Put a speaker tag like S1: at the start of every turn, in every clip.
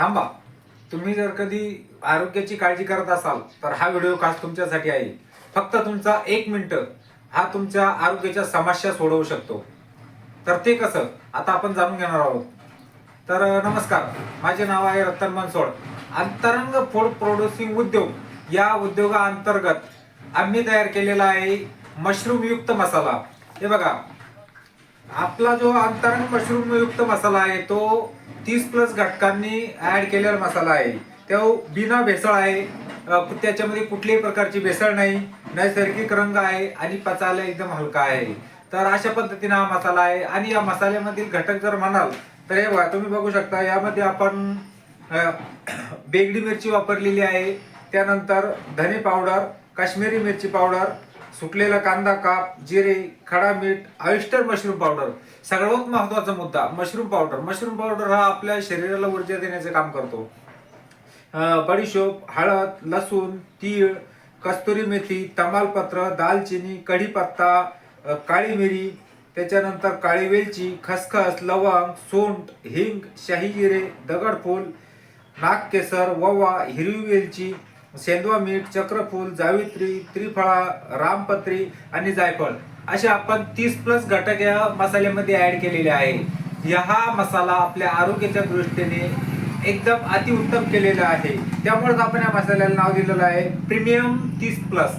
S1: थांबा, तुम्ही जर कधी आरोग्याची काळजी करत असाल तर हा व्हिडिओ खास तुमच्यासाठी आहे. फक्त तुमचा 1 मिनिट हा तुमच्या आरोग्याच्या समस्या सोडवू शकतो. तर ते कसं आता आपण जाणून घेणार आहोत. तर नमस्कार, माझे नाव आहे रतन मनसोड. अंतरंग फूड प्रोड्युसिंग उद्योग या उद्योगाअंतर्गत आम्ही तयार केलेला आहे मशरूम युक्त मसाला. हे बघा, आपला जो अंतरंग मशरूम युक्त मसाला आहे तो 30+ घटकांनी ऍड केलेला मसाला आहे. तो बिना भेसळ आहे. त्याच्यामध्ये कुठल्याही प्रकारची भेसळ नाही, नैसर्गिक रंग आहे आणि पचायला एकदम हलका आहे. तर अशा पद्धतीने हा मसाला आहे. आणि या मसाल्यामधील घटक जर म्हणाल तर हे बघा, तुम्ही बघू शकता यामध्ये आपण बेगडी मिरची वापरलेली आहे, त्यानंतर धने पावडर, काश्मीरी मिरची पावडर, सुकलेला कांदा काप, जिरे, खडा मीठ, ऑयस्टर मशरूम पावडर. सगळ्यात महत्त्वाचा मुद्दा मशरूम पावडर. मशरूम पावडर हा आपल्या शरीराला ऊर्जा देण्याचे काम करतो. बडीशोप, हळद, लसूण, तीळ, कस्तुरी मेथी, तमालपत्र, दालचिनी, कढीपत्ता, काळी मिरी, त्याच्यानंतर काळी वेलची, खसखस, लवंग, सोंठ, हिंग, शाही जिरे, दगडफूल, नागकेसर, ववा, हिरवी वेलची, सेंदवा मीठ, चक्रफूल, जावित्री, त्रिफळा, रामपत्री आणि जायफळ असे आपण 30+ घटक या मसाल्यामध्ये ऍड केलेले आहे. हा मसाला आपल्या आरोग्याच्या दृष्टीने एकदम अतिउत्तम केलेला आहे. त्यामुळेच आपण या मसाल्याला नाव दिलेलं आहे प्रीमियम 30+.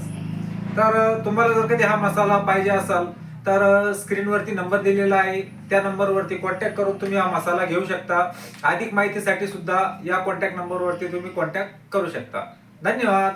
S1: तर तुम्हाला जर कधी हा मसाला पाहिजे असाल तर स्क्रीनवरती नंबर दिलेला आहे, त्या नंबरवरती कॉन्टॅक्ट करून तुम्ही हा मसाला घेऊ शकता. अधिक माहितीसाठी सुद्धा या कॉन्टॅक्ट नंबरवरती तुम्ही कॉन्टॅक्ट करू शकता. धन्यवाद.